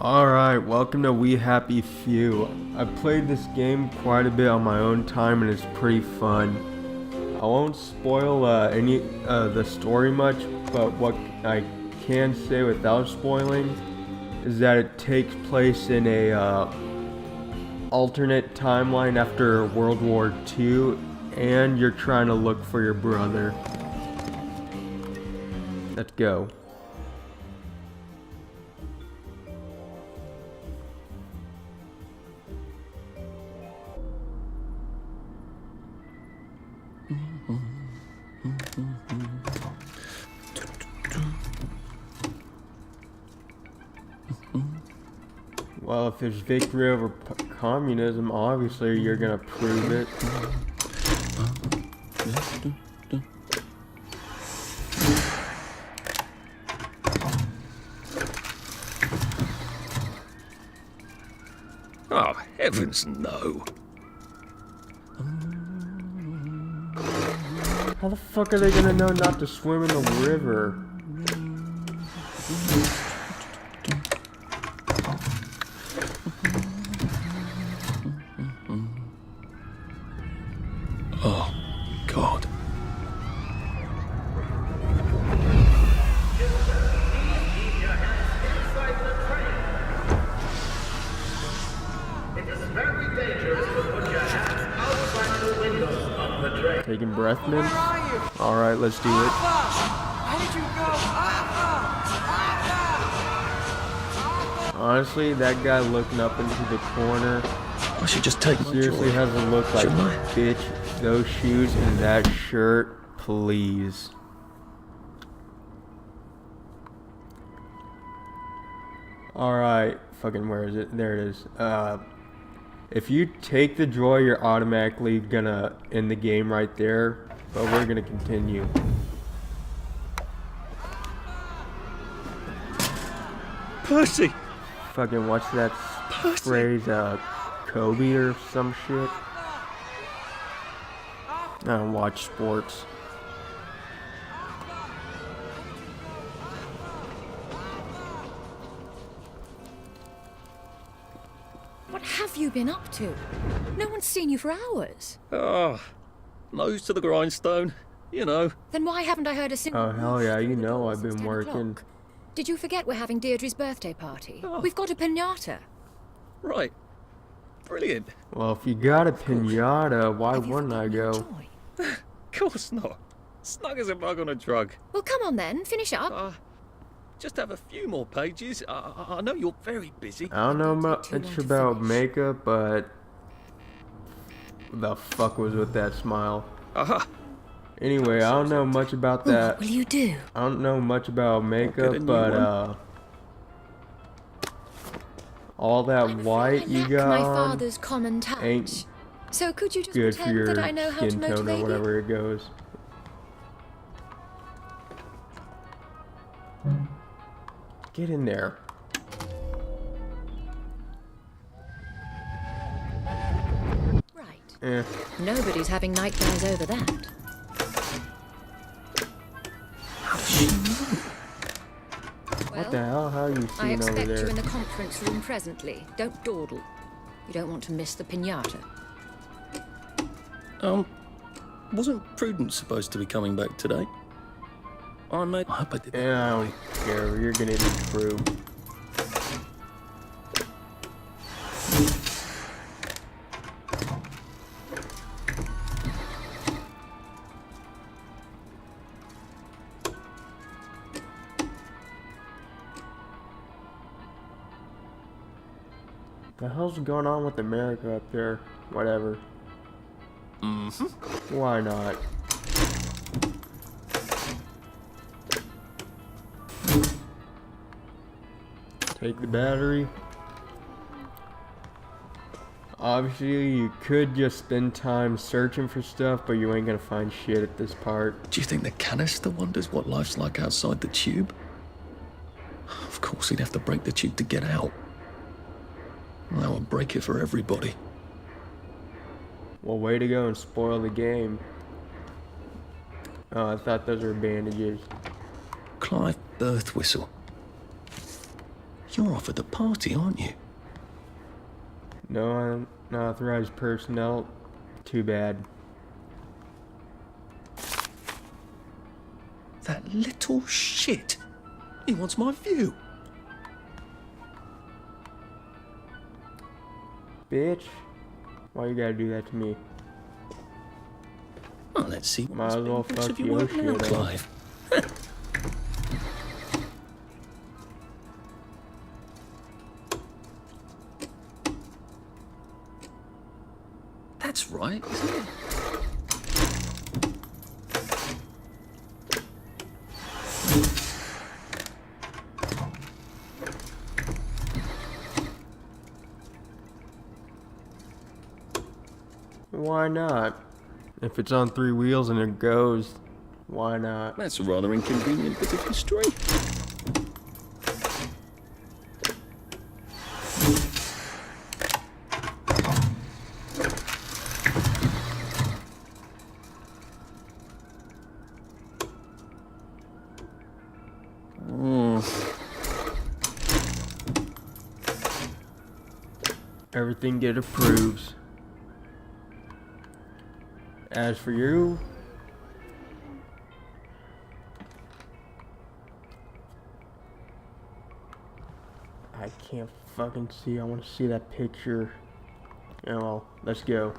Alright, welcome to We Happy Few. I've played this game quite a bit on my own time and it's pretty fun. I won't spoil any the story much, but what I can say without spoiling is that it takes place in a alternate timeline after World War II, and you're trying to look for your brother. Let's go. Well, if there's victory over communism, obviously you're gonna prove it. Oh, heavens no. How the fuck are they gonna know not to swim in the river? Oh, God. It is very dangerous to put your hands outside the windows of the train. Taking breath mints? Alright, let's do it. Where did you go? Honestly, that guy looking up into the corner I should just take my seriously joy. has a look like, Shouldn't I? bitch, those shoes and that shirt, please. Alright, fucking where is it? There it is. If you take the joy, you're automatically gonna end the game right there, but we're gonna continue. Percy! Fucking what's that Percy! phrase, Kobe or some shit? I don't watch sports. What have you been up to? No one's seen you for hours. Ah, nose to the grindstone, you know. Then why haven't I heard a single Oh, word hell yeah, through you the know door I've since been 10 working. o'clock? Did you forget we're having Deirdre's birthday party? Oh. We've got a piñata. Right. Brilliant. Well, if you got a pinata, why Have you wouldn't I forgotten your go? joy? Of course not. Snug as a bug on a drug. Well, come on then, finish up. Just have a few more pages. I know you're very busy. I don't know Don't take too much long to about finish. makeup, but the fuck was with that smile? Aha. Anyway, I don't know much about Well, that. what will you do? I don't know much about get a makeup, new but one. all that I'm white afraid I you lack got my on father's common touch. ain't So could you just good for pretend your that I know how to skin tone or motivate you? whatever it goes. Get in there. Right. Eh. Nobody's having nightmares over that. What the hell? How are you I seeing over expect you there? in the conference room presently. Don't dawdle. You don't want to miss the piñata. Wasn't Prudence supposed to be coming back today? I hope I did that. Yeah, I don't care. You're gonna improve. The hell's going on with America up there? Whatever. Why not? Take the battery. Obviously, you could just spend time searching for stuff, but you ain't gonna find shit at this part. Do you think the canister wonders what life's like outside the tube? Of course, he'd have to break the tube to get out. That would break it for everybody. Well, way to go and spoil the game. Oh, I thought those were bandages. Clive birth whistle. You're off at the party, aren't you? No unauthorized personnel. Too bad. That little shit. He wants my view. Bitch. Why you gotta do that to me? Well, let's see. Might as well fuck If you your work now, shit up. Clive. That's right, isn't it? Why not? If it's on 3 wheels and it goes, why not? That's a rather inconvenient bit of history. Everything get approves. As for you, I can't fucking see. I want to see that picture. Oh well, let's go.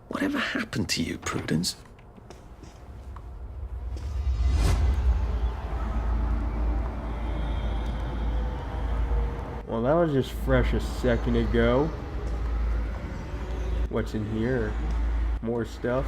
Whatever happened to you, Prudence? Well, that was just fresh a second ago. What's in here? More stuff?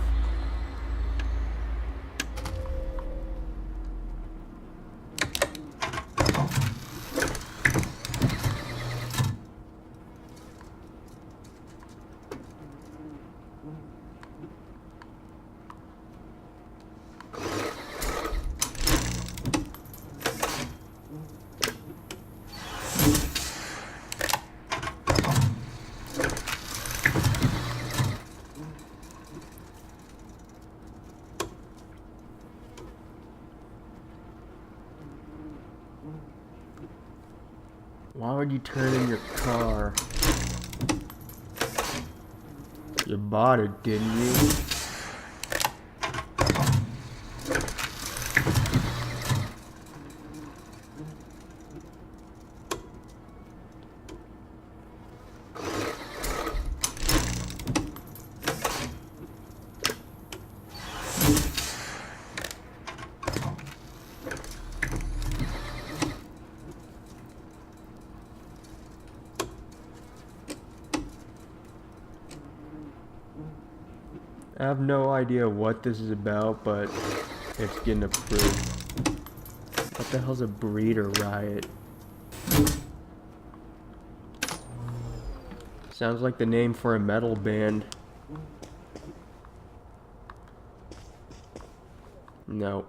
Why would you turn in your car? You bought it, didn't you? I have no idea what this is about, but it's getting approved. What the hell's a breeder riot? Sounds like the name for a metal band. No.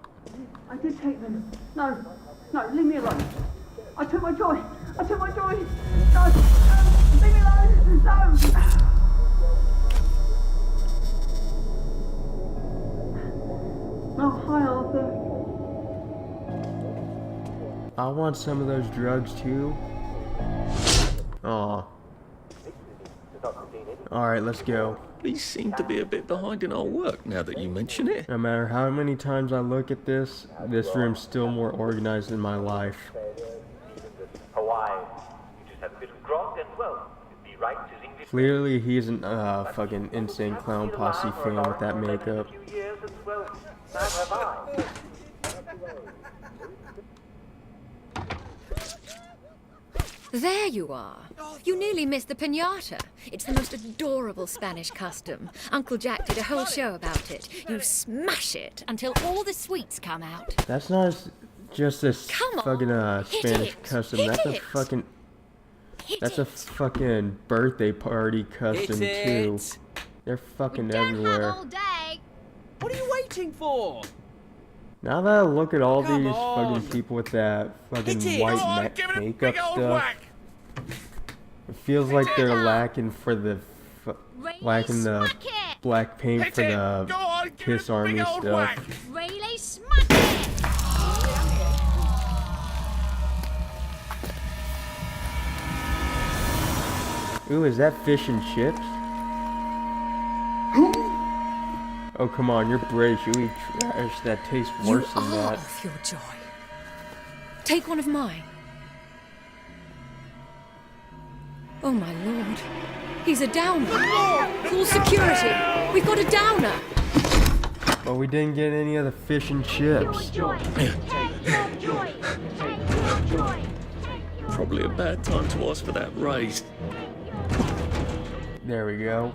I did take them. No, no, leave me alone. I took my joy. I took my joy. No, no, leave me alone. No. Oh, hi, Arthur. I want some of those drugs too. Aw. Alright, let's go. We seem to be a bit behind in our work now that you mention it. No matter how many times I look at this room's still more organized than my life. Hawaii. You just have a bit of grog and, well, you'd be right to sing this. Clearly he's an fucking Insane Clown Posse fan with that makeup. There you are. You nearly missed the piñata. It's the most adorable Spanish custom. Uncle Jack did a whole show about it. You smash it until all the sweets come out. That's not just this Come on, fucking hit Spanish it, custom. hit That's a it. fucking Hit that's a it. fucking birthday party custom too. They're fucking everywhere. day. What are you waiting for? Now that I look at all Come these on. fucking people with that fucking Hit it. white Go on, makeup stuff, it feels like they're lacking for the lacking the black paint for the Kiss Army stuff. Really smack it. Ooh, is that fish and chips? Oh, come on, you're British. You eat trash that tastes worse you than are that. off your joy. Take one of mine. Oh my lord. He's a downer. Call security. We've got a downer. But we didn't get any of the fish and chips. Probably a bad time to ask for that raise. There we go.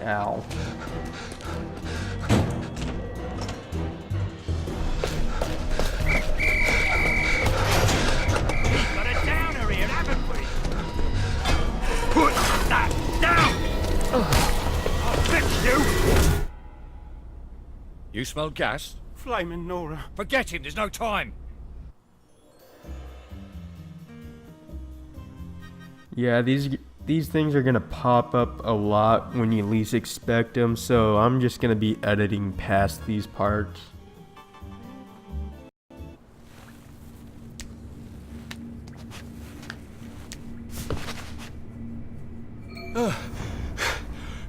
Ow. Got a downer here, haven't we? Put that down! I'll fix you! You smell gas? Flaming Nora. Forget him, there's no time. Yeah, these things are gonna pop up a lot when you least expect them, so I'm just gonna be editing past these parts.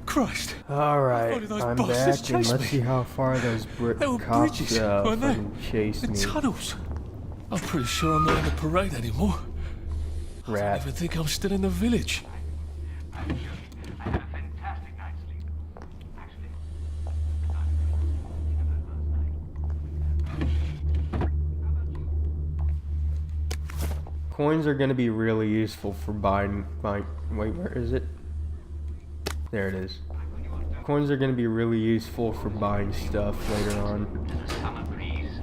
Christ. Alright, Why did those I'm bastards back and chase let's me? see how far those They were cops bridges, weren't they? fucking chase And me. tunnels. I'm pretty sure I'm not in the parade anymore. I Rat. don't even think I'm still in the village. I had a fantastic night's sleep. Actually, Coins are gonna be really useful for buying. Wait, where is it? There it is. Coins are gonna be really useful for buying stuff later on. summer breeze.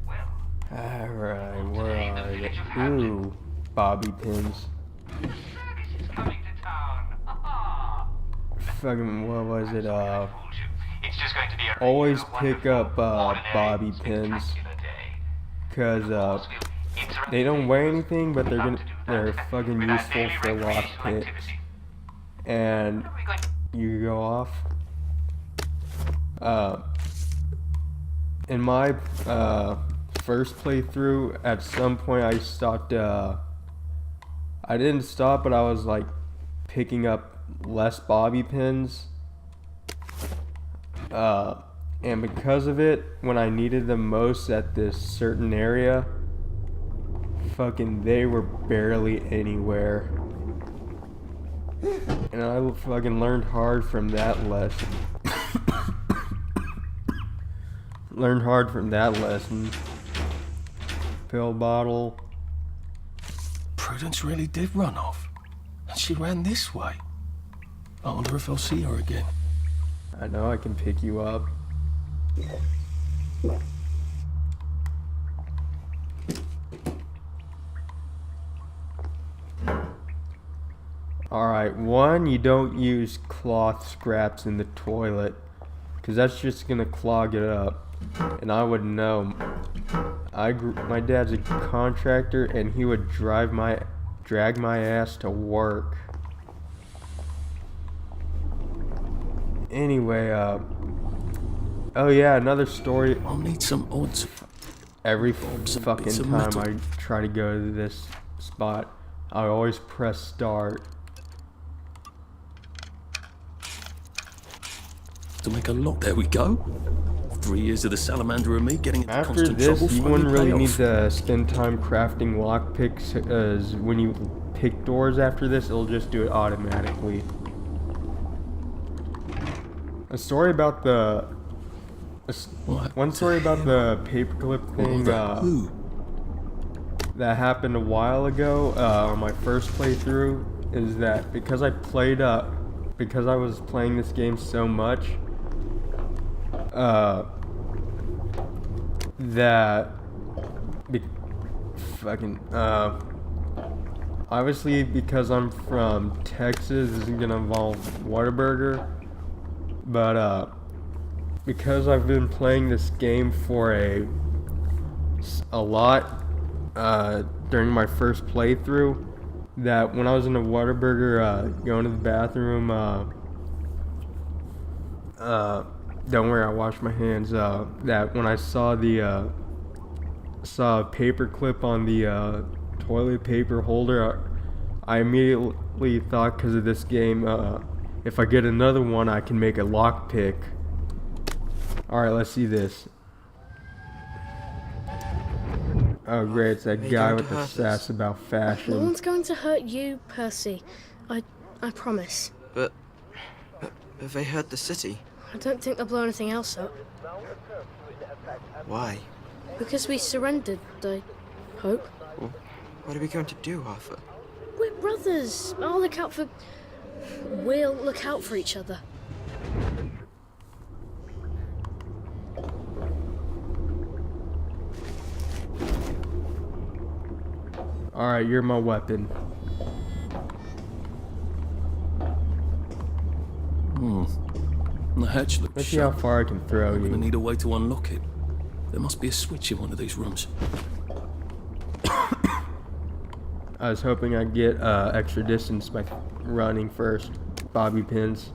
Well, Alright, where are they? Ooh, bobby pins. the circus is coming to town. Ha Fucking, what was it? ha! It's just going to be a Always regular, pick wonderful, up ordinary, bobby pins, spectacular day. cause We'll interact they don't weigh anything, but they're About to do they're that fucking with our useful daily for lock recreational picks. activity. And What are we going to you go off. In my first playthrough, at some point I stopped. I didn't stop, but I was like picking up less bobby pins. And because of it, when I needed them most at this certain area, fucking they were barely anywhere. And I fucking learned hard from that lesson. Learned hard from that lesson. Pill bottle. Prudence really did run off. And she ran this way. I wonder if I'll see her again. I know I can pick you up. Alright, one, you don't use cloth scraps in the toilet, because that's just gonna clog it up. And I would know. My dad's a contractor, and he would drag my ass to work. Anyway, oh yeah, another story. I'll need some odds. Every Some fucking bits of time metal. I try to go to this spot, I always press start. To make a lock. There we go. 3 years of the salamander and me getting into After constant this, trouble you finally wouldn't really pay need off. to spend time crafting lockpicks, as when you pick doors after this, it'll just do it automatically. A story about the... What One story about the paperclip thing Who? that happened a while ago on my first playthrough is that because I was playing this game so much, obviously because I'm from Texas, this isn't gonna involve Whataburger, but because I've been playing this game for a lot during my first playthrough, that when I was in the Whataburger going to the bathroom, don't worry, I washed my hands, that when I saw the saw a paper clip on the toilet paper holder, I immediately thought, because of this game, if I get another one I can make a lockpick. Alright, let's see this. Oh great, it's that guy with the sass about No fashion. one's going to hurt you, Percy. I promise. But have they hurt the city? I don't think they'll blow anything else up. Why? Because we surrendered, I hope. Well, what are we going to do, Arthur? We're brothers. We'll look out for each other. Alright, you're my weapon. The hatch looks Let's see how shut. far I can throw I'm gonna you. need a way to unlock it. There must be a switch in one of these rooms. I was hoping I'd get extra distance by running first. Bobby pins.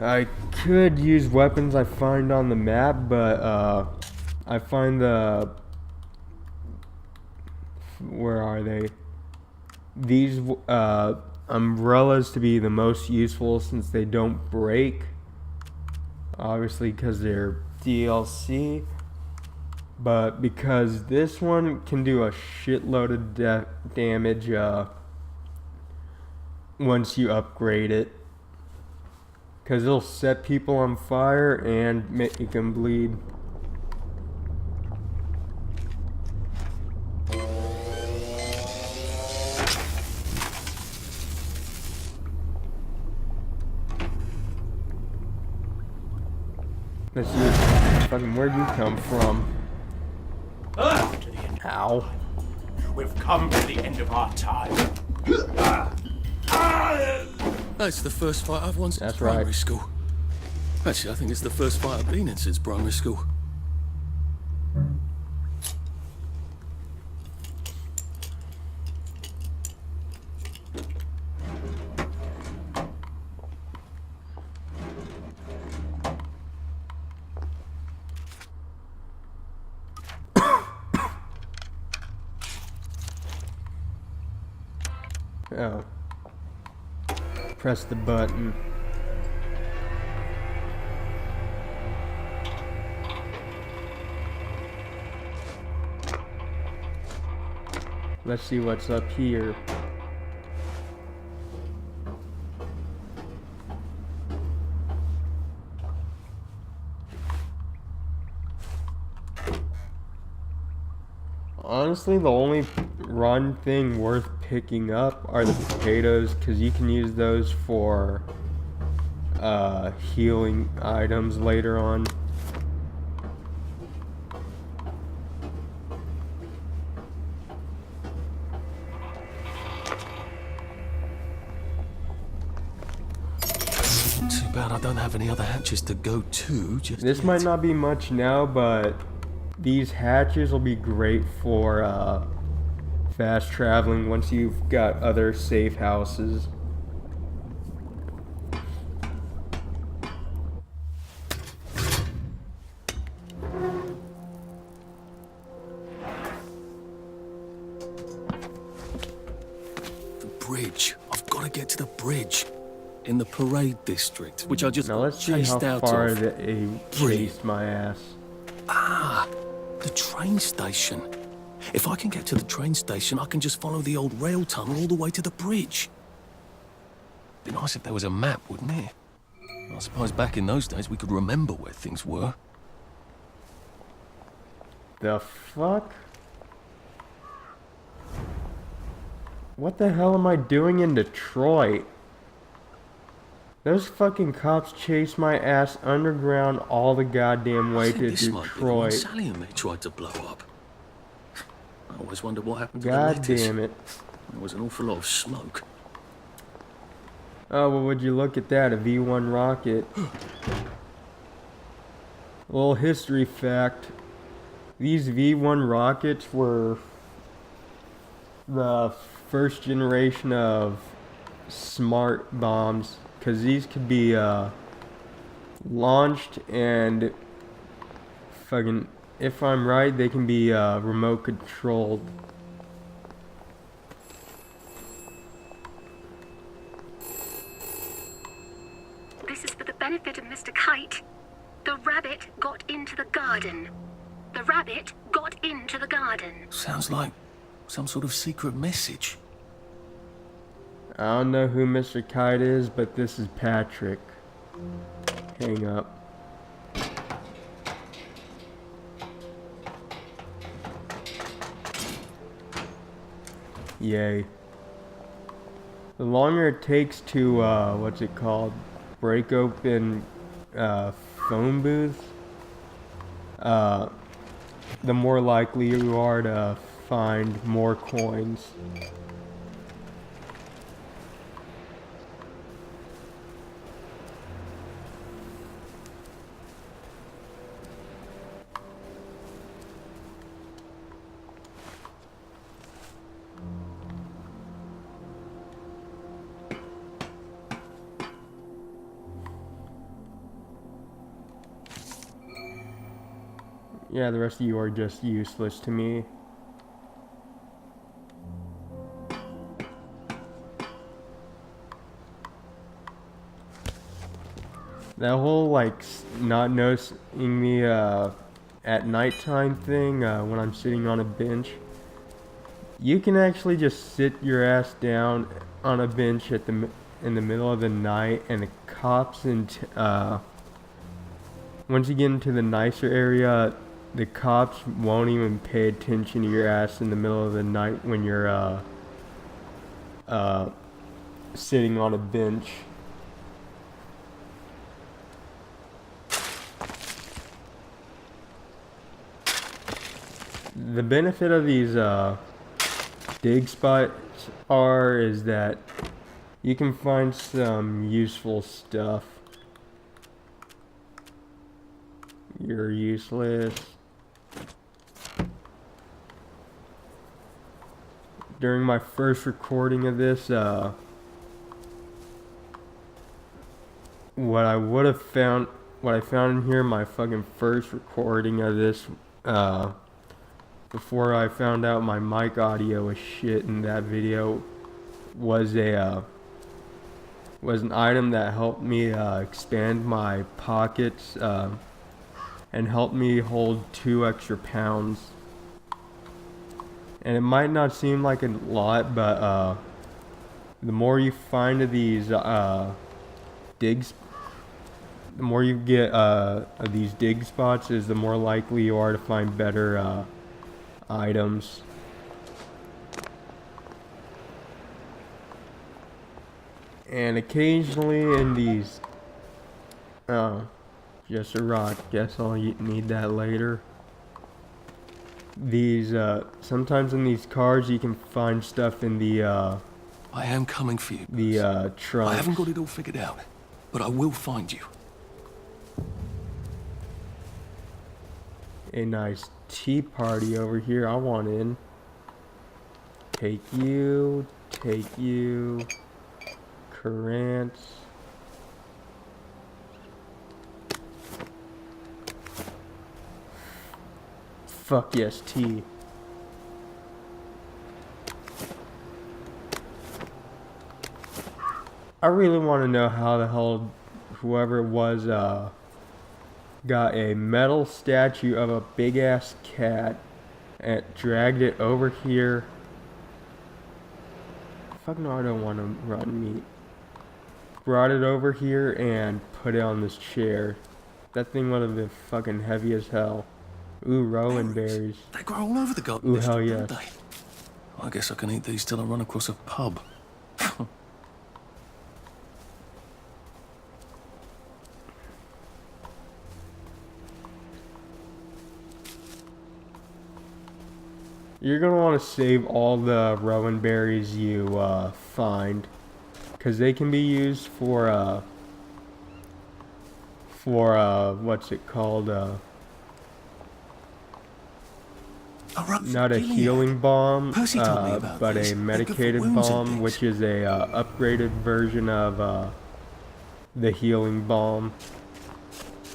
I could use weapons I find on the map, but I find where are they? These umbrellas to be the most useful since they don't break. Obviously because they're DLC. But because this one can do a shitload of damage once you upgrade it. Because it'll set people on fire and make them bleed. Let's see. Fucking, where'd you come from? To the end. Ow. We've come to the end of our time. That's the first fight I've won since That's primary right. school. Actually, I think it's the first fight I've been in since primary school. Oh. Press the button. Let's see what's up here. Honestly, the only run thing worth picking up are the potatoes, because you can use those for healing items later on. Too bad I don't have any other hatches to go to. This might not be much now, but these hatches will be great for fast traveling once you've got other safe houses. The bridge. I've got to get to the bridge. In the parade district, which I just Now let's see chased how out far of. they chased my ass. Ah, the train station. If I can get to the train station, I can just follow the old rail tunnel all the way to the bridge. Be nice if there was a map, wouldn't it? I suppose back in those days we could remember where things were. The fuck? What the hell am I doing in Detroit? Those fucking cops chased my ass underground all the goddamn way I think to this might be the one Detroit. Sally and me tried to blow up. I always wondered what happened to God the letters. damn it. There was an awful lot of smoke. Oh, well, would you look at that? A V1 rocket. A little history fact. These V1 rockets were the first generation of smart bombs, because these could be launched and fucking, if I'm right, they can be remote controlled. This is for the benefit of Mr. Kite. The rabbit got into the garden. The rabbit got into the garden. Sounds like some sort of secret message. I don't know who Mr. Kite is, but this is Patrick. Hang up. Yay. The longer it takes to, what's it called? Break open, phone booths, the more likely you are to find more coins. Yeah, the rest of you are just useless to me. That whole, like, not noticing me at nighttime thing when I'm sitting on a bench. You can actually just sit your ass down on a bench at in the middle of the night, and the cops once you get into the nicer area, the cops won't even pay attention to your ass in the middle of the night when you're sitting on a bench. The benefit of these dig spots is that you can find some useful stuff. You're useless. During my first recording of this, what I found in here, my fucking first recording of this, before I found out my mic audio was shit in that video, was an item that helped me expand my pockets and helped me hold 2 extra pounds. And it might not seem like a lot, but the more you find of these digs, the more you get of these dig spots, is the more likely you are to find better items. And occasionally in these, just a rock, guess I'll need that later. These, sometimes in these cars you can find stuff in the, I am coming for you. the, trunks. I haven't got it all figured out, but I will find you. A nice tea party over here. I want in. Take you. Currents. Fuck yes, tea. I really want to know how the hell whoever it was got a metal statue of a big ass cat and dragged it over here. Fuck no, I don't want to run meat. Brought it over here and put it on this chair. That thing would have been fucking heavy as hell. Ooh, rowan berries. They grow all over the garden. Ooh, hell district, yes. don't they? I guess I can eat these till I run across a pub. You're gonna want to save all the rowan berries you find, because they can be used for what's it called? Not a healing bomb, Percy told me about but this. a They're good for medicated wounds and bomb, things. which is a upgraded version of the healing bomb.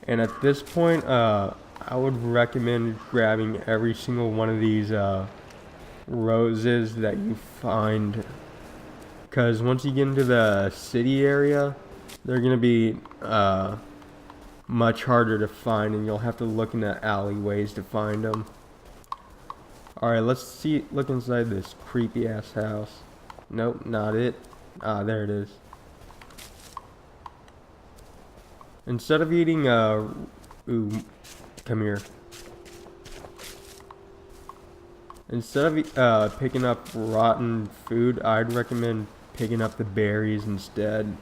And at this point, I would recommend grabbing every single one of these roses that you find, because once you get into the city area, they're gonna be much harder to find, and you'll have to look in the alleyways to find them. Alright, let's look inside this creepy ass house. Nope, not it. Ah, there it is. Instead of eating ooh, come here. Instead of picking up rotten food, I'd recommend picking up the berries instead.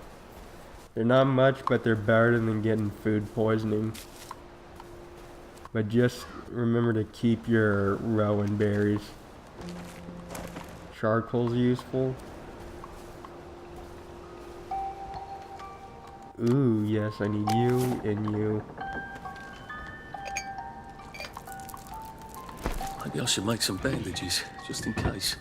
They're not much, but they're better than getting food poisoning. But just remember to keep your rowan berries. Charcoal's useful. Ooh, yes, I need you and you. Maybe I should make some bandages, just in case.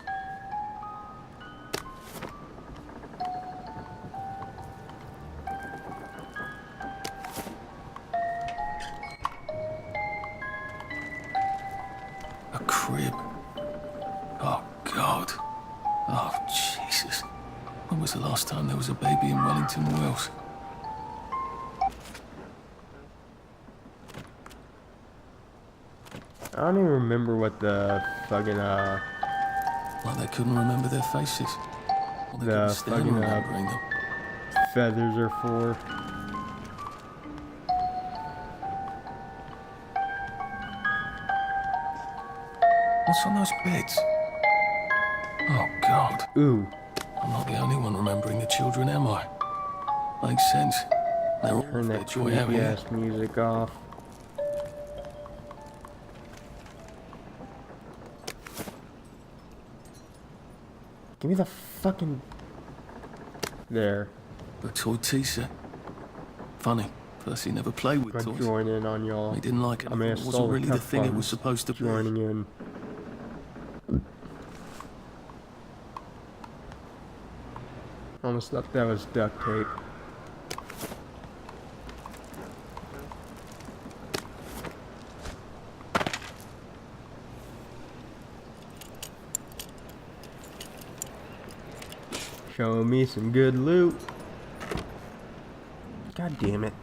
A crib. Oh, God. Oh, Jesus. When was the last time there was a baby in Wellington, Wales? I don't even remember what the fucking Like they couldn't remember their faces. Or they the couldn't stand fucking remembering them. feathers are for. What's on those beds? Oh, God. Ooh, I'm not the only one remembering the children, am I? Makes sense. They're all turn their that joy out creepy here. ass music off. Give me the fucking... There. A toy tea set. Funny, Percy never played with I'm toys. gonna join in on y'all. He didn't like it. I mean, I It stole wasn't really the cup thing it was funds supposed to be. joining in. Almost thought that was duct tape. Showing me some good loot. God damn it.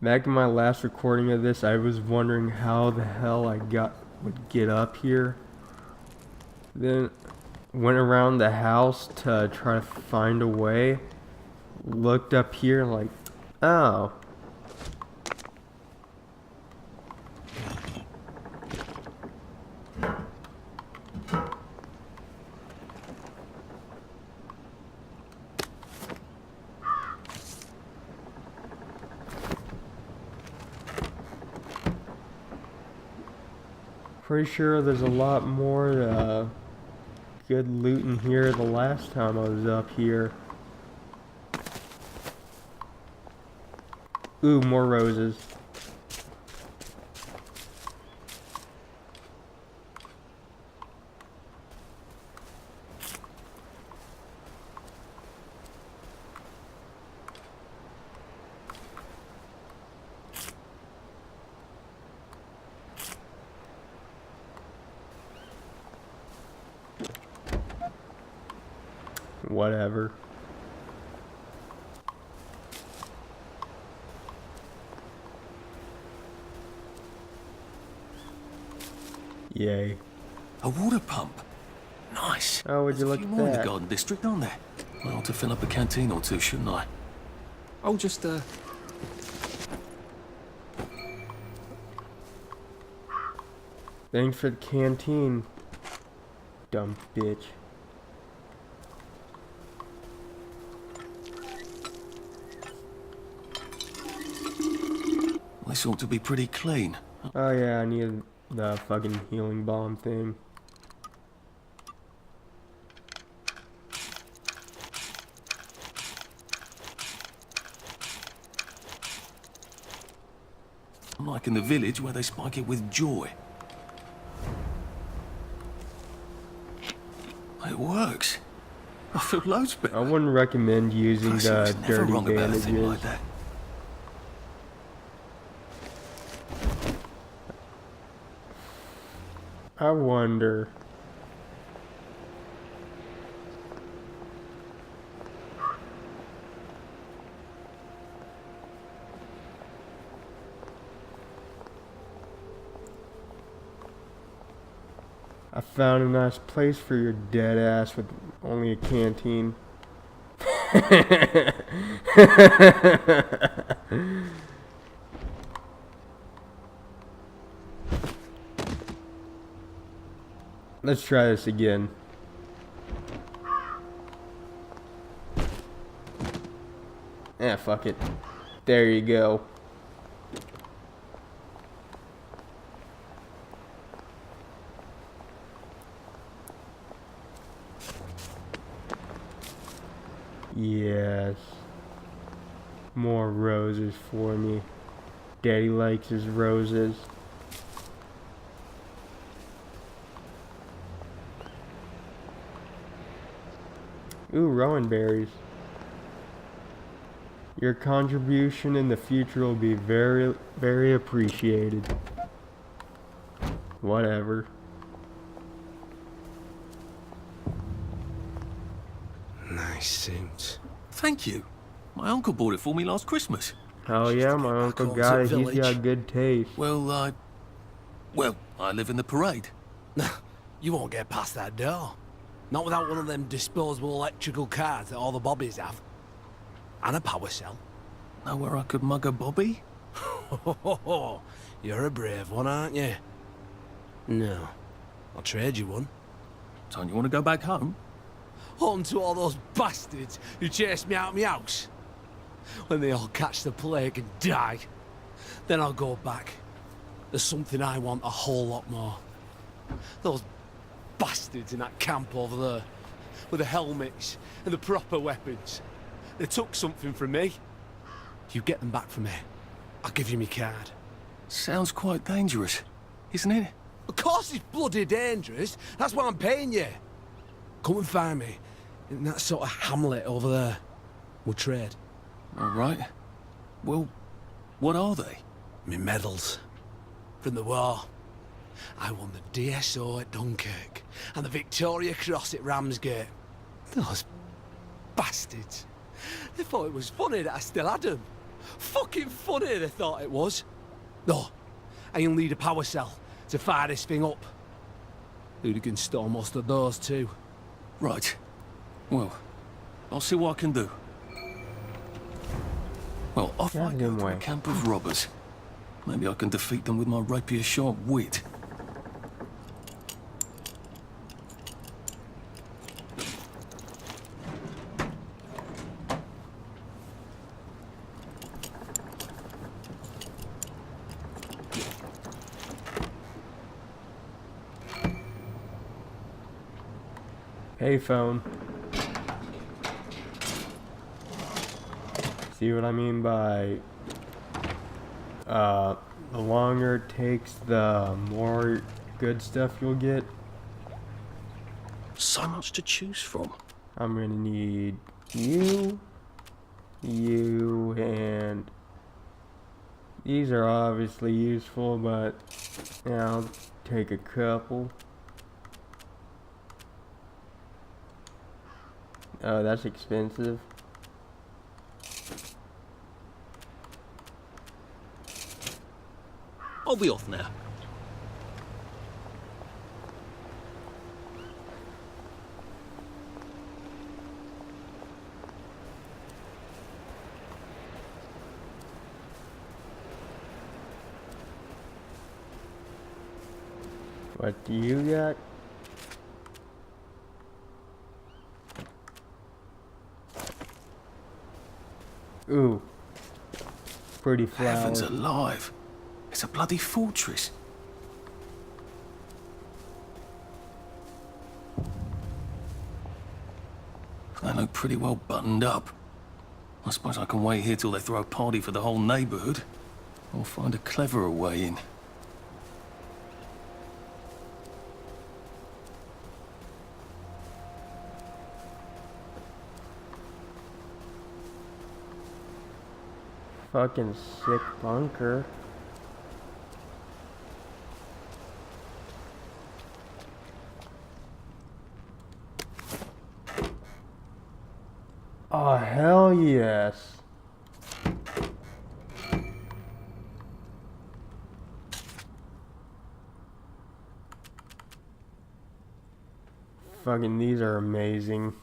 Back in my last recording of this, I was wondering how the hell I would get up here. Then went around the house to try to find a way. Looked up here like, oh. Pretty sure there's a lot more good loot in here the last time I was up here. Ooh, more roses. Whatever. Yay. A water pump. Nice. Oh, would you There's look a few at more in the that? garden district, aren't there? I ought to fill up a canteen or two, shouldn't I? Oh, just, Thanks for the canteen. Dumb bitch. This place ought to be pretty clean. Oh yeah, I need the fucking healing bomb thing. Like in the village where they spike it with joy. It works. I feel loads better. I wouldn't recommend using Percy the was never dirty wrong about a thing bandages. like that. I wonder. I found a nice place for your dead ass with only a canteen. Let's try this again. Ah, fuck it. There you go. Yes. More roses for me. Daddy likes his roses. Ooh, rowan berries. Your contribution in the future will be very, very appreciated. Whatever. Nice suit. Thank you. My uncle bought it for me last Christmas. Oh yeah, my uncle home got to it. the He's village. got good taste. Well, I live in the parade. You won't get past that door. Not without one of them disposable electrical cars that all the bobbies have. And a power cell. Know where I could mug a bobby? You're a brave one, aren't you? No. I'll trade you one. Don't you want to go back home? Home to all those bastards who chased me out of my house. When they all catch the plague and die, then I'll go back. There's something I want a whole lot more. Those bastards in that camp over there, with the helmets and the proper weapons. They took something from me. You get them back for me. I'll give you my card. Sounds quite dangerous, isn't it? Of course it's bloody dangerous. That's why I'm paying you. Come and find me in that sort of hamlet over there. We'll trade. All right. Well, what are they? Me medals. From the war. I won the DSO at Dunkirk and the Victoria Cross at Ramsgate. Those bastards. They thought it was funny that I still had them. Fucking funny they thought it was. No, I'll need a power cell to fire this thing up. Hooligans stole most of those too. Right. Well, I'll see what I can do. Well, off I go to a camp of robbers. Maybe I can defeat them with my rapier-sharp wit. Hey, phone. See what I mean by the longer it takes, the more good stuff you'll get. So much to choose from. I'm gonna need you, and these are obviously useful, but yeah, I'll take a couple. Oh, that's expensive. I'll be off now. What do you got? Ooh. Pretty flowers. Heavens alive. It's a bloody fortress. They look pretty well buttoned up. I suppose I can wait here till they throw a party for the whole neighborhood, or find a cleverer way in. Fucking sick bunker. Oh, hell yes. Fucking these are amazing.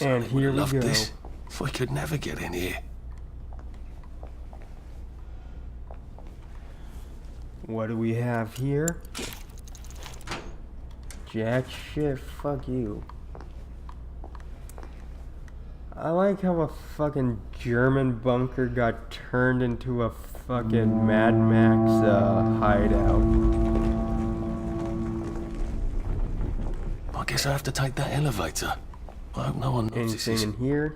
And here we go. If we could never get in here. What do we have here? Jack shit, fuck you. I like how a fucking German bunker got turned into a fucking Mad Max hideout. I guess I have to take that elevator. I hope no one notices. Anything in here?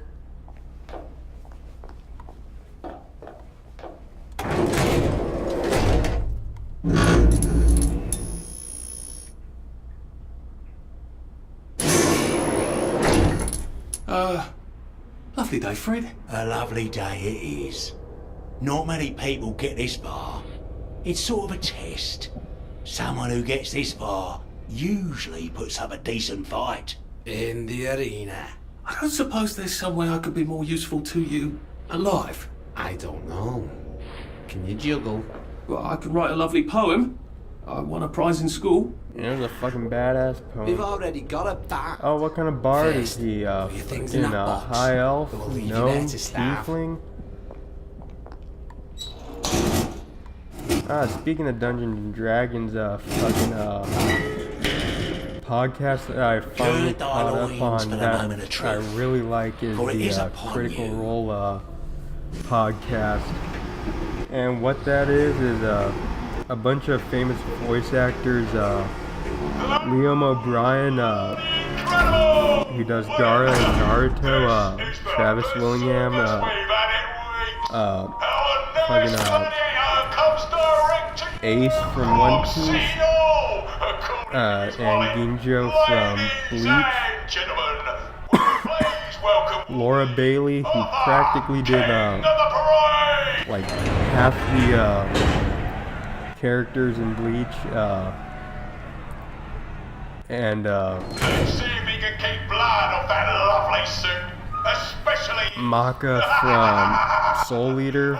Lovely day, Fred. A lovely day it is. Not many people get this far. It's sort of a test. Someone who gets this far usually puts up a decent fight. In the arena. I don't suppose there's some way I could be more useful to you alive. I don't know. Can you juggle? Well, I could write a lovely poem. I won a prize in school. Yeah, it was a fucking badass We've poem. already got a bat. Oh, what kind of bard is First, he? put your things in Fucking that box. high elf? We'll leave you Gnome? there to starve. Tiefling? Speaking of Dungeons and Dragons, fucking podcast that I finally Good caught up Halloween's on for the that moment of I truth. really like is For it is the upon Critical you. Role podcast. And what that is a bunch of famous voice actors. Liam O'Brien, who does Gaara and Naruto, Travis Willingham, fucking Ace from One Piece, and Ginjo from Bleach. Laura Bailey, who practically did like half the characters in Bleach, and See if he can keep blood off that lovely suit, especially Maka from Soul Eater,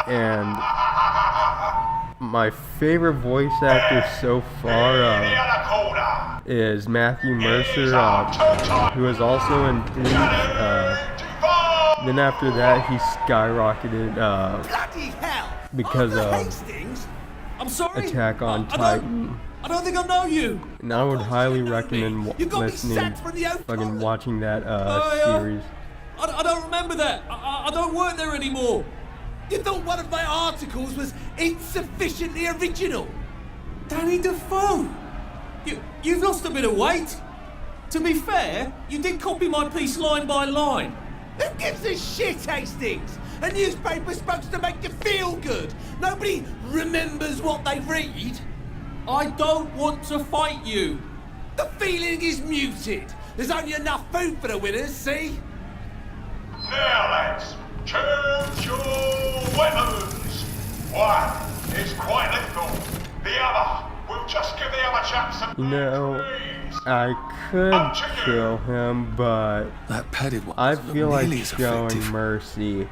and my favorite voice actor so far the other corner. is Matthew Mercer, who is also in Bleach. Then after that, he skyrocketed Bloody hell! because of Hastings? I'm sorry. Attack on Titan. I don't think I know you. And I would highly recommend You got me listening, sacked from the old fucking college. watching that yeah. series. I don't remember that. I don't work there anymore. You thought one of my articles was insufficiently original? Danny Defoe! You've lost a bit of weight. To be fair, you did copy my piece line by line. Who gives a shit, Hastings? A newspaper's supposed to make you feel good. Nobody remembers what they read. I don't want to fight you. The feeling is muted. There's only enough food for the winners, see? Now, lads, choose your weapons. One is quite lethal. The other will just give the other chap some You know, I could kill him, but That padded one I doesn't feel look like nearly as showing effective. mercy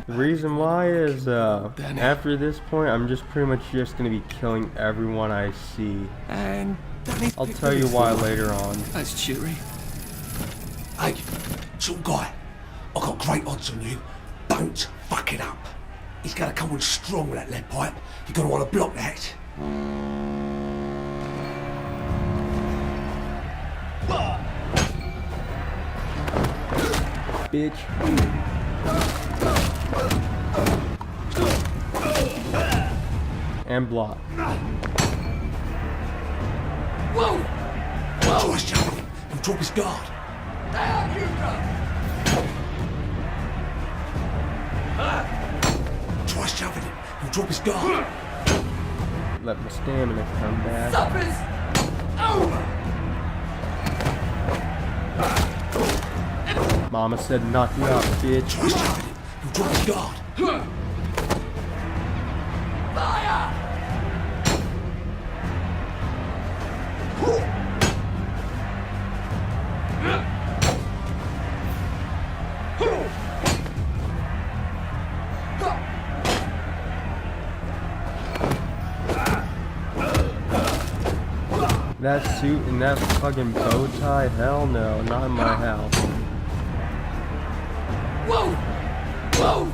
The reason why is, Danny. after this point, I'm just pretty much just gonna be killing everyone I see. And Danny I'll picked tell you it why for- later on. That's cheery. Hey, some guy, I've got great odds on you. Don't fuck it up. He's gonna come on strong with that lead pipe. You're gonna want to block that. Bitch. And block. Whoa! Try shoving him. He'll drop his guard. Down you go! Try shoving him. He'll drop his guard. Let my stamina come back. Suppers! Over! Mama said knock you out, bitch. Try shoving him. He'll drop his guard. Fire! That suit and that fucking bow tie? Hell no, not in my house. Whoa! Whoa!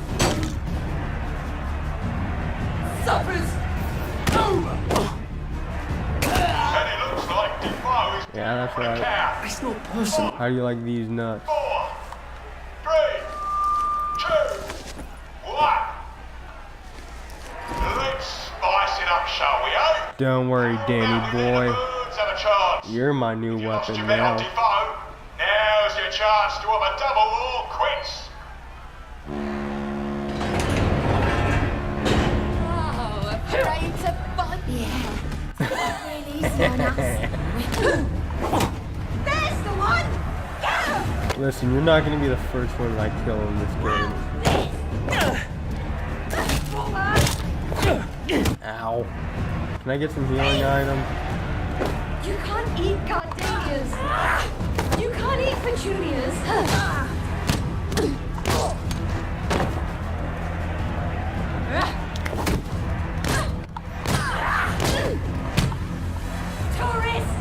Suppers! Over! And it looks like Defoe is Yeah, that's right. count. It's not personal. How do you like these nuts? 4, 3, 2, 1. Let's spice it up, shall we, eh? Don't worry, Danny boy. Birds have a chance. You're my new You lost weapon your bet on now. Defoe. Now's your chance to have a double or quits. Oh, afraid to fight? Yeah. Really easy on us. There's the one! Yeah! Listen, you're not gonna be the first one I kill in this game. Ow. Can I get some healing items? You can't eat gardenias. You can't eat petunias. Tourist!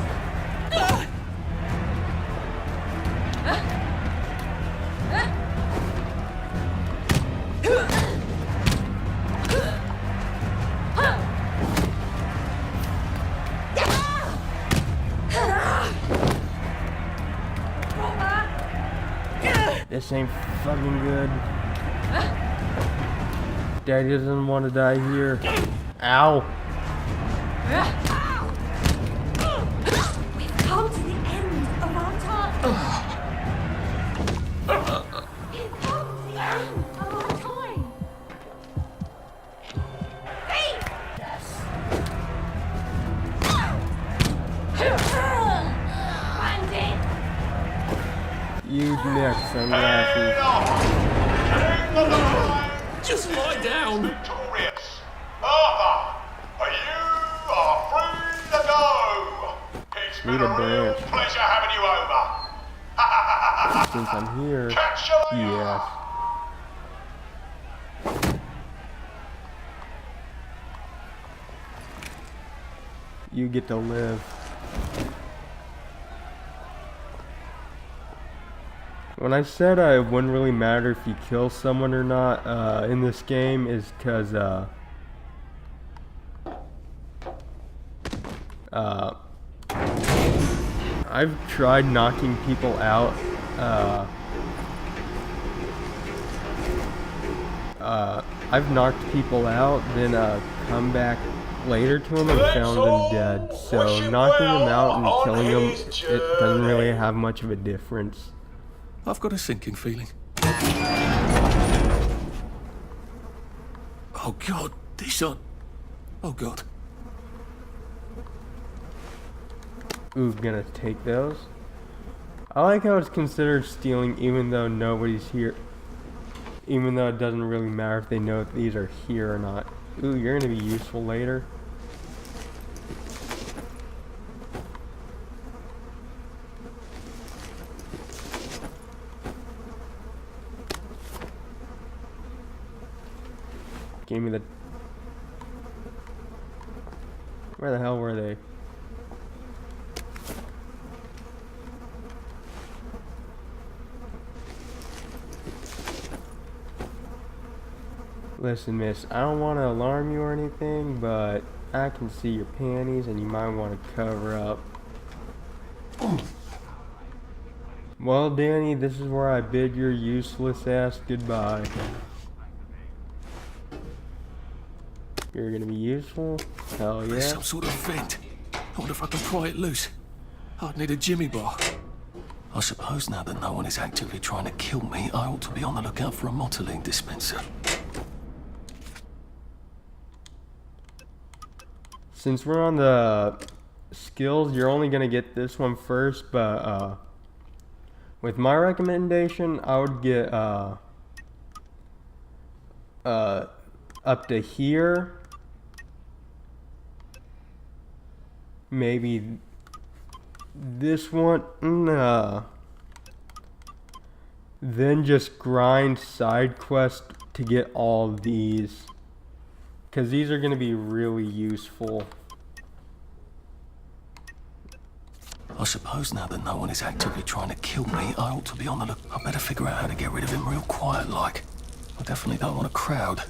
This ain't fucking good. Daddy doesn't want to die here. Ow. We've come to the end of our time. We've come to the end of our time. Hey! Yes. Bandit! You next, sunglasses. Just lie down. Victorious. Arthur, you are free to go. It's been Need a a real branch. pleasure having you over. Since I'm here. Catch you later. Yes. You get to live. When I said it wouldn't really matter if you kill someone or not in this game is because I've tried knocking people out I've knocked people out, then come back later to them and found them dead. So knocking them out and killing them, it doesn't really have much of a difference. I've got a sinking feeling. Oh God, these are... Oh God. Ooh, gonna take those. I like how it's considered stealing even though nobody's here. Even though it doesn't really matter if they know if these are here or not. Ooh, you're gonna be useful later. gave me the... Where the hell were they? Listen, miss, I don't want to alarm you or anything, but I can see your panties and you might want to cover up. Well, Danny, this is where I bid your useless ass goodbye. You're gonna be useful? Hell There's yeah. some sort of vent. I wonder if I can pry it loose. I'd need a Jimmy bar. I suppose now that no one is actively trying to kill me, I ought to be on the lookout for a Motoline dispenser. Since we're on the skills, you're only gonna get this one first, but with my recommendation, I would get up to here. Maybe this one, then just grind side quest to get all of these, because these are going to be really useful. I suppose now that no one is actively trying to kill me, I ought to be on the look. I better figure out how to get rid of him real quiet like. I definitely don't want a crowd.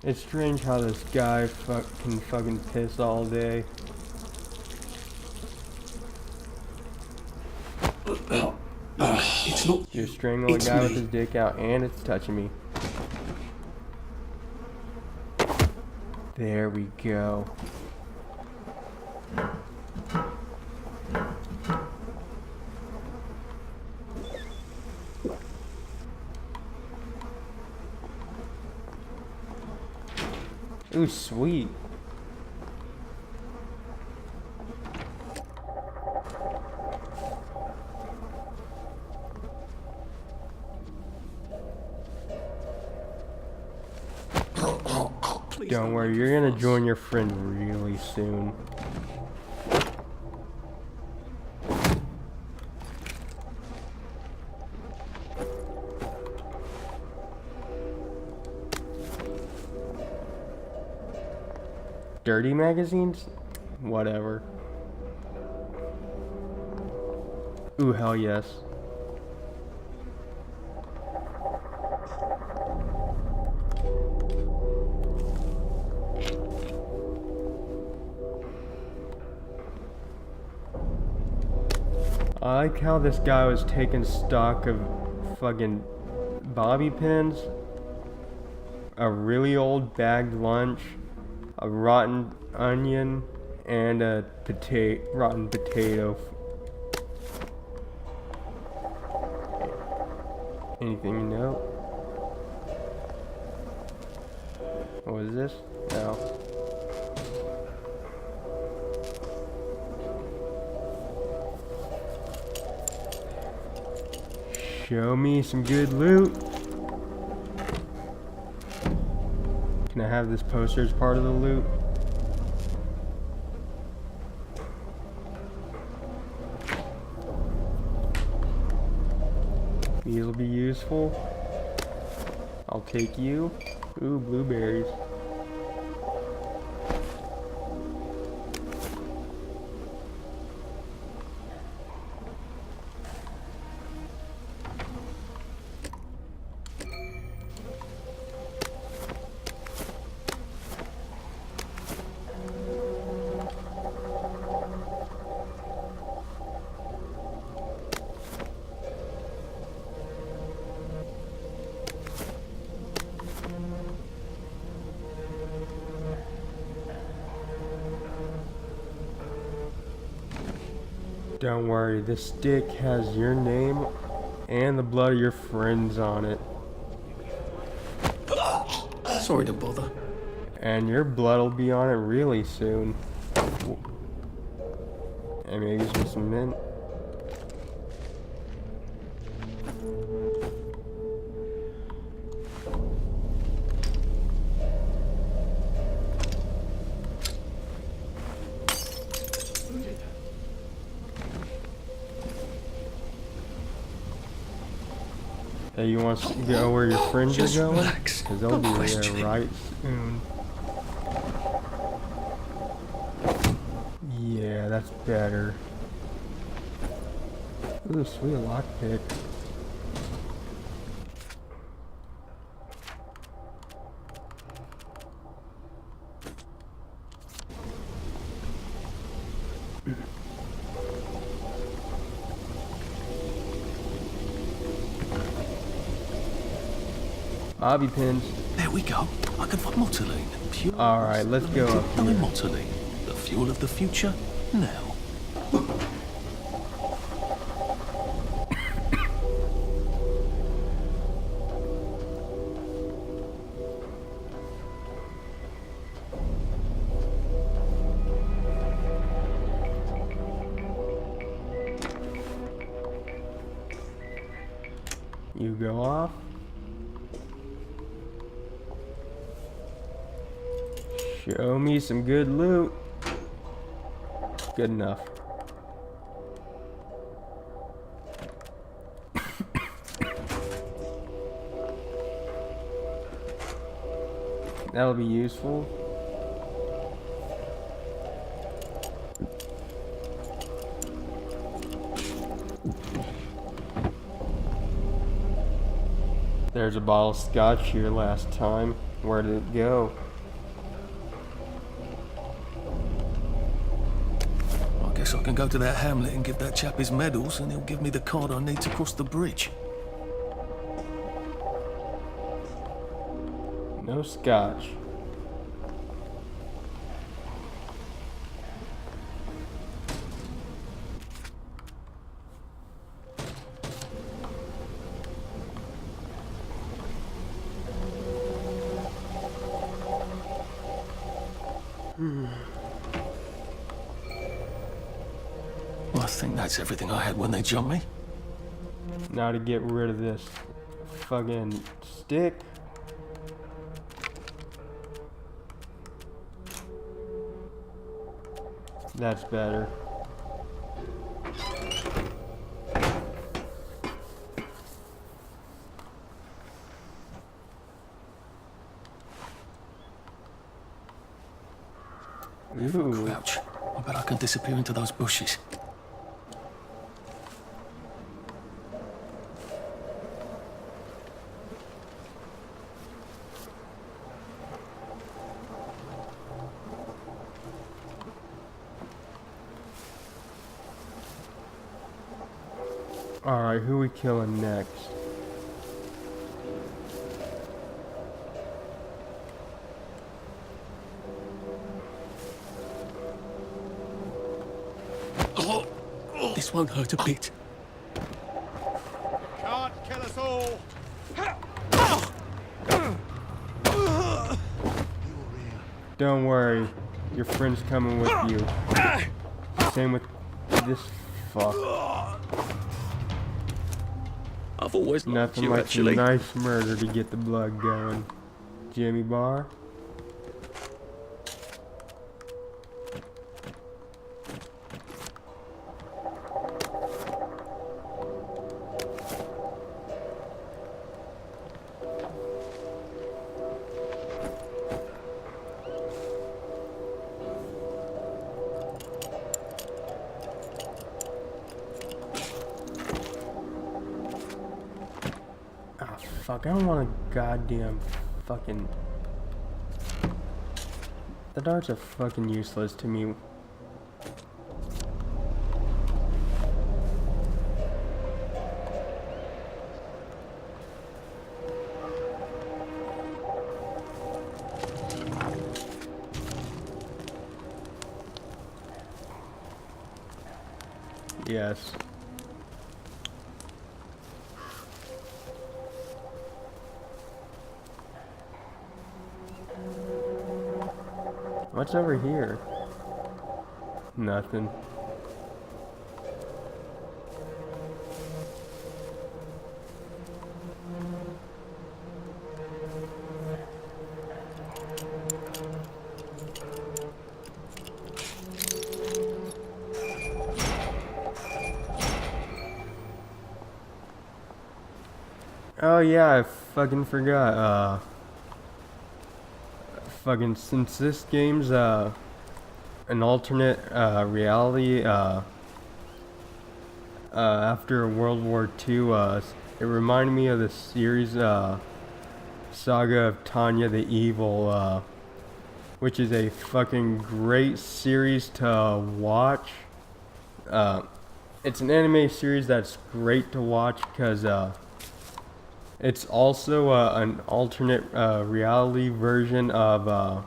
It's strange how this guy can fucking piss all day. It's not. You're strangling a It's guy me. with his dick out and it's touching me. There we go. Ooh, sweet. Don't worry, you're gonna join your friend really soon. Dirty magazines? Whatever. Ooh, hell yes. I like how this guy was taking stock of fucking bobby pins, a really old bagged lunch, a rotten onion, and a rotten potato. Anything you know? What is this? No. Show me some good loot. Can I have this poster as part of the loot? These will be useful. I'll take you. Ooh, blueberries. Don't worry, this stick has your name and the blood of your friends on it. Sorry to bother. And your blood will be on it really soon. And maybe some mint. Hey, you want to go where your friends Just are going? relax. Because they'll Don't be question there it. right soon. Yeah, that's better. Ooh, sweet lockpick. Bobby pins. There we go. I can find motoline. Pure Alright, let's go up here. motoline. The fuel of the future, now. You go off. Show me some good loot. Good enough. That'll be useful. There's a bottle of scotch here last time. Where did it go? I guess I can go to that hamlet and give that chap his medals, and he'll give me the card I need to cross the bridge. No scotch. Well, I think that's everything I had when they jumped me. Now to get rid of this fucking stick. That's better. Ooh. Crouch. I bet I can disappear into those bushes. Alright, who we killing next? This won't hurt a bit. Can't kill us all. Don't worry, your friend's coming with you. Same with this fuck. I've always liked Nothing you, like actually. some nice murder to get the blood going. Jimmy Bar? Fuck, I don't want a goddamn fucking... The darts are fucking useless to me. Yes. What's over here? Nothing. Oh yeah, I fucking forgot. Fucking since this game's an alternate reality after World War II, it reminded me of the series Saga of Tanya the Evil, which is a fucking great series to watch. It's an anime series that's great to watch because it's also an alternate reality version of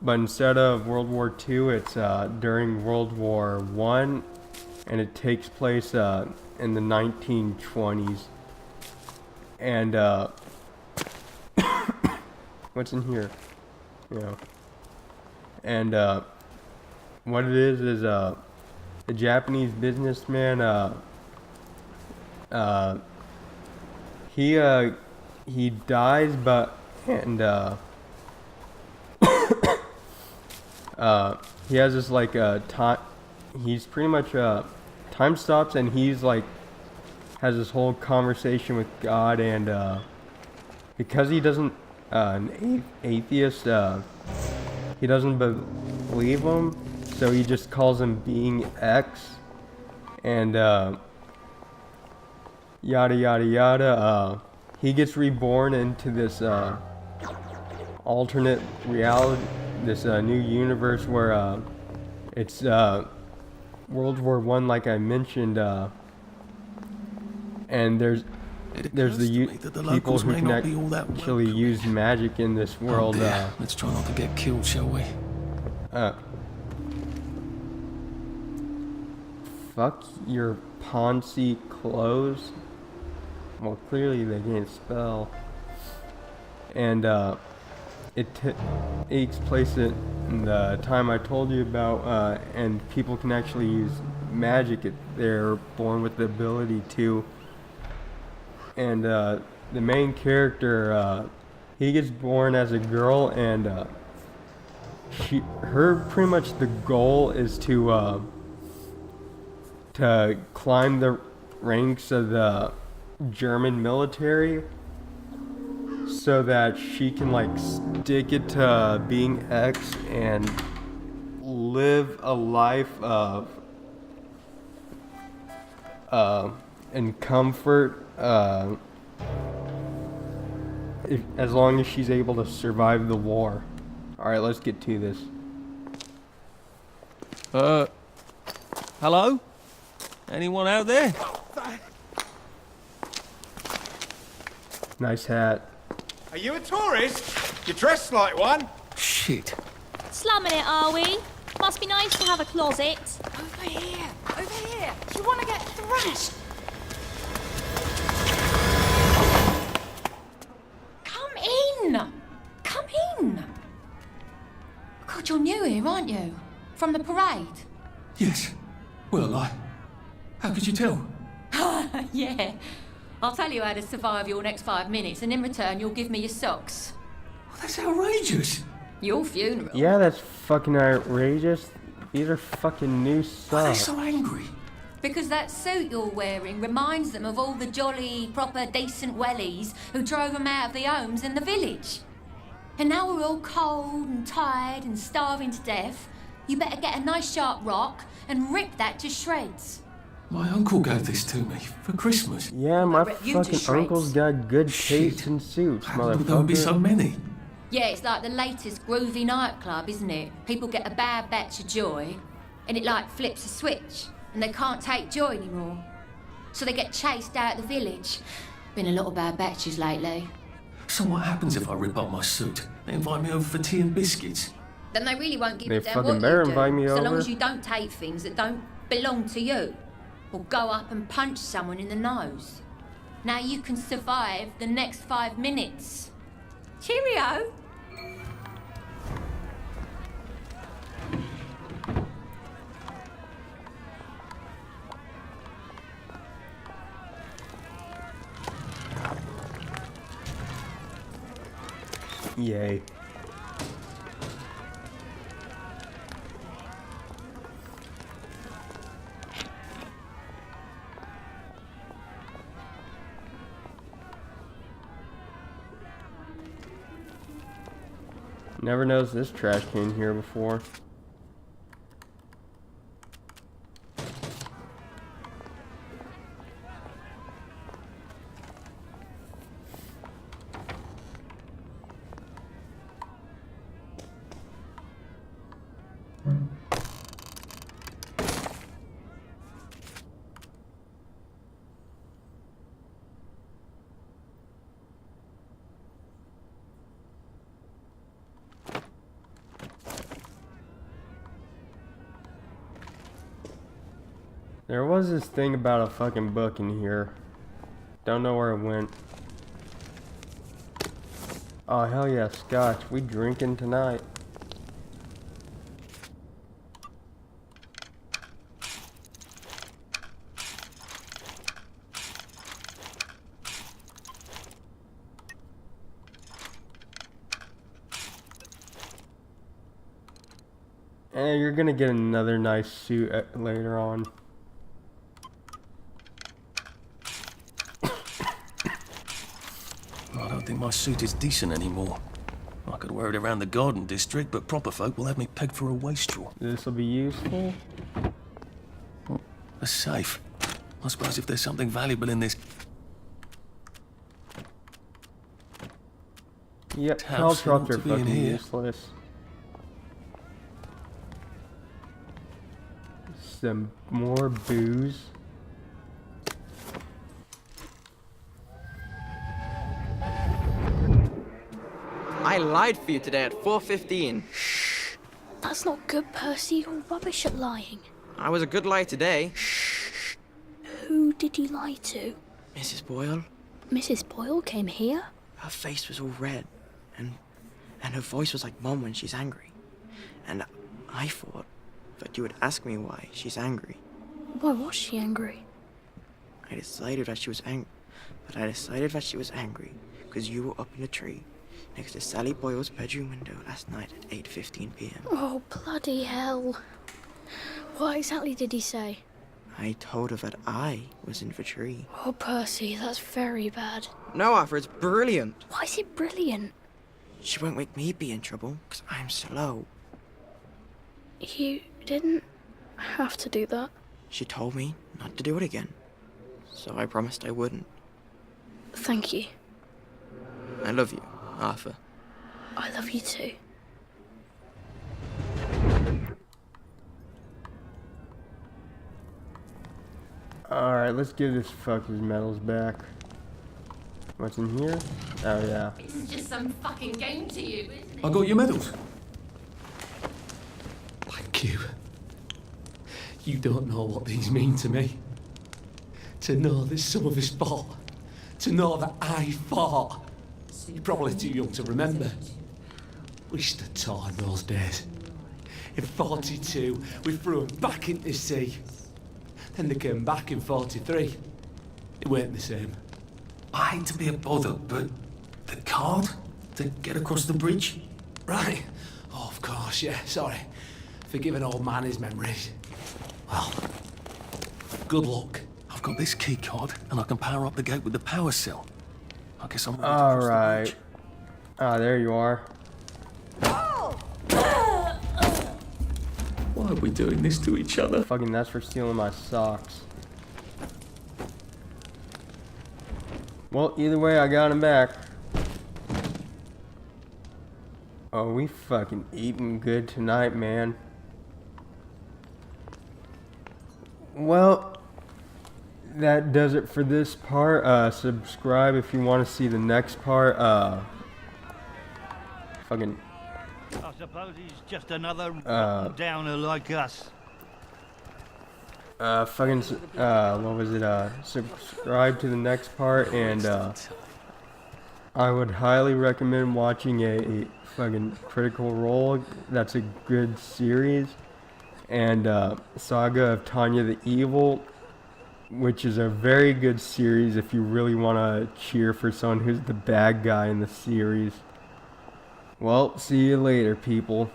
but instead of World War II, it's during World War One, and it takes place in the 1920s. And what's in here? You know. And what it is a Japanese businessman. He dies, but he has this like time. He's pretty much time stops, and he's like has this whole conversation with God, and because he doesn't an atheist, he doesn't believe him, so he just calls him Being X, and yada yada yada. He gets reborn into this alternate reality, this new universe where it's World War One, like I mentioned, and there's the people who can actually use magic in this world. Let's try not to get killed, shall we? Fuck your Ponzi clothes. Well, clearly they can't spell. And it takes place in the time I told you about, and people can actually use magic. They're born with the ability to. And the main character, he gets born as a girl, and her pretty much the goal is to climb the ranks of the German military, so that she can like stick it to Being X and live a life of in comfort, as long as she's able to survive the war. Alright, let's get to this. Hello? Anyone out there? Nice hat. Are you a tourist? You're dressed like one. Shit. Slumming it, are we? Must be nice to have a closet. Over here! Over here! Do you want to get thrashed? Come in! Come in! God, you're new here, aren't you? From the parade? Yes. Well, how could you tell? Yeah. I'll tell you how to survive your next 5 minutes, and in return, you'll give me your socks. Well, that's outrageous. Your funeral. Yeah, that's fucking outrageous. These are fucking new socks. Why are they so angry? Because that suit you're wearing reminds them of all the jolly, proper, decent wellies who drove them out of their homes in the village. And now we're all cold and tired and starving to death. You better get a nice sharp rock and rip that to shreds. My uncle gave this to me for Christmas. Yeah, my rip you to fucking shreds. uncle's got good Shit. taste in suits, How could there be so motherfucker. many? Yeah, it's like the latest groovy nightclub, isn't it? People get a bad batch of joy, and it like flips a switch, and they can't take joy anymore. So they get chased out of the village. Been a lot of bad batches lately. So what happens if I rip up my suit? They invite me over for tea and biscuits. Then they really won't give They a damn fucking what better you do, invite me so long over. as you don't take things that don't belong to you, or go up and punch someone in the nose. Now you can survive the next 5 minutes. Cheerio! Yay. Never noticed this trash can here before. There was this thing about a fucking book in here. Don't know where it went. Oh hell yeah, scotch. We drinking tonight. And you're gonna get another nice suit later on. I don't think my suit is decent anymore. I could wear it around the garden district, but proper folk will have me pegged for a wastrel. This'll be useful. A safe. I suppose if there's something valuable in this Yep, house, Caltrops it ought are to be in fucking here. useless. Some more booze. I lied for you today at 4:15. That's not good, Percy. You're rubbish at lying. I was a good lie today. Who did you lie to? Mrs. Boyle, Mrs. Boyle came here? her face was all red, and her voice was like Mom when she's angry. And I thought that you would ask me why she's angry. Why was she angry? I decided that she was angry because you were up in a tree next to Sally Boyle's bedroom window last night at 8:15 p.m. Oh, bloody hell. What exactly did he say? I told her that I was in the tree. Oh, Percy, that's very bad. No, Arthur, it's brilliant. Why is it brilliant? She won't make me be in trouble because I'm slow. You didn't have to do that. She told me not to do it again, so I promised I wouldn't. Thank you. I love you, Arthur. I love you too. Alright, let's give this fucker's medals back. What's in here? Oh yeah. It's just some fucking game to you, isn't it? I got your medals. Thank you. You don't know what these mean to me. To know that some of us fought. To know that I fought. You're probably too young to remember. We stood tall in those days. In 42, we threw them back into the sea. Then they came back in 43. It weren't the same. I hate to be a bother, but the card to get across the bridge? Right. Oh, of course, yeah, sorry. Forgive an old man his memories. Well, good luck. I've got this key card, and I can power up the gate with the power cell. I guess I'm ready to cross the Alright. bridge. Ah, there you are. Why are we doing this to each other? Fucking that's for stealing my socks. Well, either way, I got him back. Oh, we fucking eating good tonight, man. Well, that does it for this part. Subscribe if you want to see the next part. Fucking. I suppose he's just another downer like us. What was it? Subscribe to the next part, and I would highly recommend watching a fucking Critical Role. That's a good series. And Saga of Tanya the Evil, which is a very good series if you really want to cheer for someone who's the bad guy in the series. Well, see you later, people.